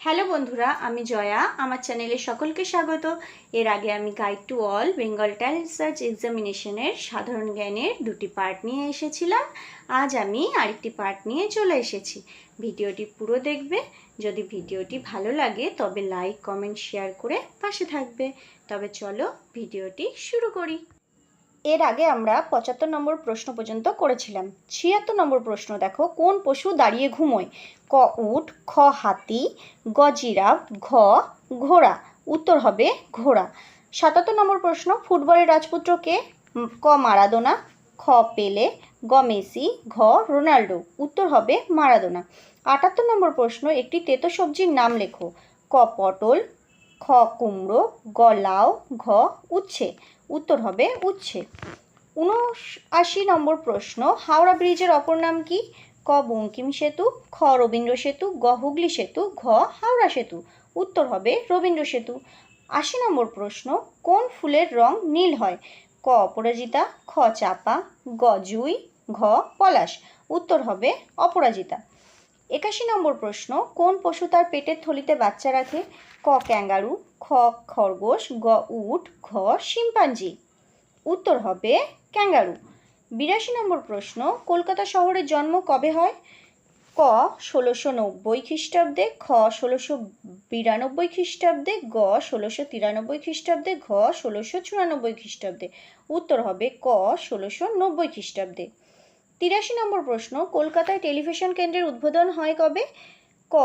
Hello বন্ধুরা, আমি জয়া। আমার চ্যানেলে সকলকে স্বাগত। এর আগে আমি guide to all Bengal talent search এক্সামিনেশনের সাধারণ জ্ঞানের দুটি পার্ট নিয়ে এসেছিলাম। আজ আমি আরেকটি পার্ট নিয়ে চলে এসেছি। ভিডিওটি পুরো দেখবে। যদি ভিডিওটি ভালো লাগে তবে লাইক, কমেন্ট, শেয়ার করে পাশে থাকবে। তবে চলো ভিডিওটি শুরু করি। এর আগে আমরা 75 নম্বর প্রশ্ন পর্যন্ত করেছিলাম। 76 নম্বর প্রশ্ন দেখো, কোন পশু দাঁড়িয়ে ঘুমোয়? ক উট, খ হাতি, গ জিরাফ, ঘ ঘোড়া। উত্তর হবে ঘোড়া। 77 নম্বর প্রশ্ন, ফুটবলের রাজপুত্র কে? ক মারাদোনা, খ পেলে, গ মেসি, ঘ রোনাল্ডো। উত্তর হবে মারাদোনা। 78 নম্বর প্রশ্ন, একটি তেতো সবজির নাম লেখো। ক পটল, খ কুমড়ো, গ লাউ, ঘ উচ্ছে। উত্তর হবে উচ্ছে। 79 নম্বর প্রশ্ন, হাওড়া ব্রিজের অপর নাম কি? ক বঙ্কিম সেতু, খ রবীন্দ্র সেতু, গ হুগলি সেতু, ঘ হাওড়া সেতু। উত্তর হবে রবীন্দ্র সেতু। 80 নম্বর প্রশ্ন, কোন ফুলের রং নীল হয়? ক অপরাজিতা, খ চাপা, গ জুঁই, ঘ পলাশ। উত্তর হবে অপরাজিতা। 81 নম্বর প্রশ্ন, কোন পশু তার পেটের থলিতে বাচ্চা রাখে? ক ক্যাঙ্গারু, খ খরগোশ, গ উট, ঘ শিম্পাঞ্জি। উত্তর হবে ক্যাঙ্গারু। 82 নম্বর প্রশ্ন, কলকাতা শহরের জন্ম কবে হয়? ক 1690 খ্রিস্টাব্দে, খ 1692 খ্রিস্টাব্দে, গ 1693 খ্রিস্টাব্দে, ঘ 1694 খ্রিস্টাব্দে। উত্তর হবে ক 1690 খ্রিস্টাব্দে। 83 নম্বর প্রশ্ন, কলকাতায় টেলিভিশন কেন্দ্রের উদ্বোধন হয় কবে? ক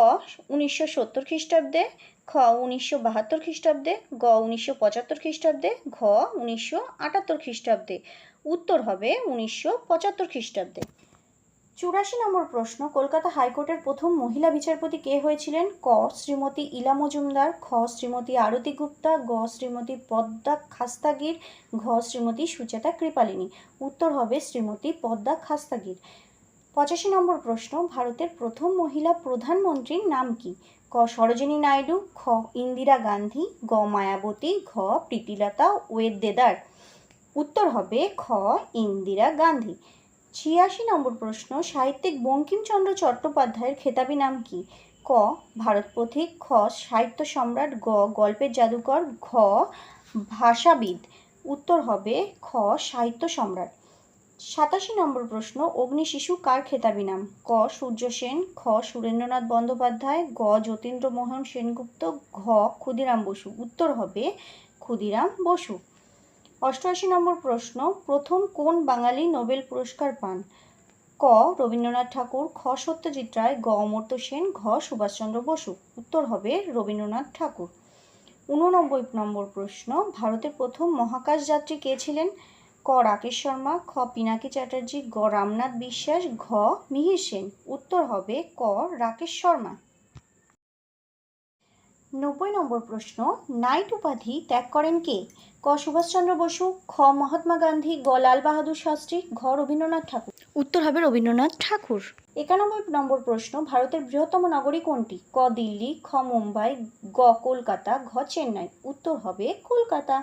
1970 খ্রিস্টাব্দে, খ 1972 খ্রিস্টাব্দে, গ 1975 খ্রিস্টাব্দে, ঘ 1978 খ্রিস্টাব্দে। উত্তর হবে 1975 খ্রিস্টাব্দে। 84 নম্বর প্রশ্ন, কলকাতা হাইকোর্টের প্রথম মহিলা বিচারপতি কে হয়েছিলেন? ক শ্রীমতী ইলা মজুমদার, খ শ্রীমতী আরতি গুপ্তা, গ শ্রীমতী পদ্মা খাস্তাগির, ঘ শ্রীমতী সুচেতা কৃপালিনী। উত্তর হবে শ্রীমতী পদ্মা খাস্তাগির। 85 নম্বর প্রশ্ন, ভারতের প্রথম মহিলা প্রধানমন্ত্রীর নাম কি? ক সরোজিনী নাইডু, খ ইন্দিরা গান্ধী, গ মায়াবতী, ঘ প্রীতিলতা ওয়েদেদার। উত্তর হবে খ ইন্দিরা গান্ধী। 86 নম্বর প্রশ্ন, সাহিত্যিক বঙ্কিমচন্দ্র চট্টোপাধ্যায়ের খেতাবি নাম কি? ক ভারত পথিক, খ সাহিত্য সম্রাট, গ গল্পের জাদুকর, ঘ ভাষাবিদ। উত্তর হবে খ সাহিত্য সম্রাট। 87 নম্বর প্রশ্ন, অগ্নিশিশু কার খেতাবি নাম? ক সূর্য সেন, খ সুরেন্দ্রনাথ বন্দ্যোপাধ্যায়, গ যতীন্দ্রমোহন সেনগুপ্ত, ঘ ক্ষুদিরাম বসু। উত্তর হবে ক্ষুদিরাম বসু। 88 নম্বর প্রশ্ন, প্রথম কোন বাঙালি নোবেল পুরস্কার পান? ক রবীন্দ্রনাথ ঠাকুর, খ সত্যজিৎ রায়, গ অমর্ত্য সেন, ঘ সুভাষচন্দ্র বসু। উত্তর হবে রবীন্দ্রনাথ ঠাকুর। 89 নম্বর প্রশ্ন, ভারতের প্রথম মহাকাশ যাত্রী কে ছিলেন? ক রাকেশ শর্মা, খ পিনাকি চ্যাটার্জি, গ রামনাথ বিশ্বাস, ঘ মিহির সেন। উত্তর হবে ক রাকেশ শর্মা। 90 নম্বর প্রশ্ন, নাইট উপাধি ত্যাগ করেন কে? ক সুভাষচন্দ্র বসু, খ মহাত্মা গান্ধী, গ লাল বাহাদুর শাস্ত্রী, ঘ রবীন্দ্রনাথ ঠাকুর। উত্তর হবে রবীন্দ্রনাথ ঠাকুর। 91 নম্বর প্রশ্ন, ভারতের বৃহত্তম নগরী কোনটি? ক দিল্লি, খ মুম্বাই, গ কলকাতা, ঘ চেন্নাই। উত্তর হবে কলকাতা।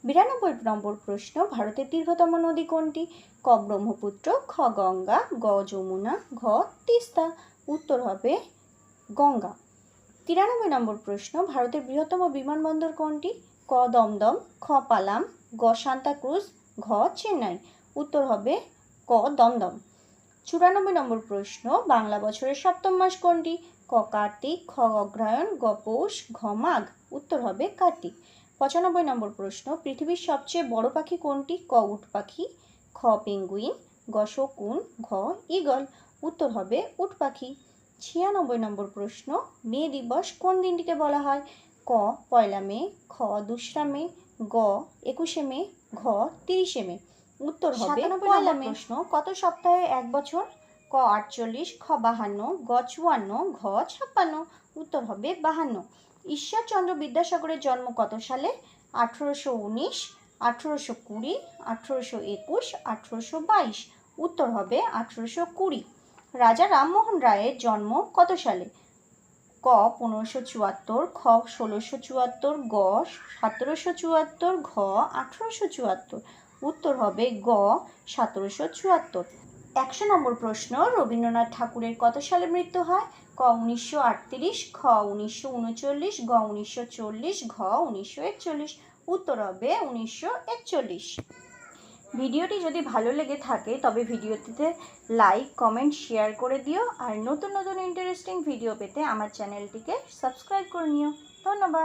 92 নম্বর প্রশ্ন, ভারতের দীর্ঘতম নদী কোনটি? ক ব্রহ্মপুত্র, খ গঙ্গা, গ যমুনা, ঘ তিস্তা। উত্তর হবে গঙ্গা। 93 নম্বর প্রশ্ন, ভারতের বৃহত্তম বিমানবন্দর কোনটি? ক দমদম, খ পালাম, গ সান্তাক্রুজ, ঘ চেন্নাই। উত্তর হবে ক দমদম। 94 নম্বর প্রশ্ন, বাংলা বছরের সপ্তম মাস কোনটি? ক কার্তিক, খ অগ্রহায়ণ, গ পৌষ, ঘ মাঘ। উত্তর হবে কার্তিক। 95 নম্বর প্রশ্ন, পৃথিবীর সবচেয়ে বড় পাখি কোনটি? ক উট পাখি, খ পেঙ্গুইন, গ শকুন, ঘ ঈগল। উত্তর হবে উট পাখি। 96 নম্বর প্রশ্ন, মে দিবস কোন দিনটিকে বলা হয়? ক পয়লা মে, খ 2রা মে, গ 21শে মে, ঘ 30শে মে। উত্তর হবে পয়লা মে। প্রশ্ন, কত সপ্তাহে এক বছর? ক 48, খ 52, গ 54, ঘ 56। উত্তর হবে 52। ঈশ্বরচন্দ্র বিদ্যাসাগরের জন্ম কত সালে? 1819, 1820, 1821, 1822। উত্তর হবে 1820। রাজা রামমোহন রায়ের জন্ম কত সালে? ক 1574, খ 1674, গ 1774, ঘ 1874। উত্তর হবে গ 1774। 100 নম্বর প্রশ্ন, রবীন্দ্রনাথ ঠাকুরের কত সালে মৃত্যু হয়? ক 1938, খ 1939, গ 1940, ঘ 1941। উত্তর হবে 1941। ভিডিওটি যদি ভালো লেগে থাকে তবে ভিডিওটিতে লাইক, কমেন্ট, শেয়ার করে দিও। আর নতুন নতুন ইন্টারেস্টিং ভিডিও পেতে আমার চ্যানেলটিকে সাবস্ক্রাইব করে নিও। ধন্যবাদ।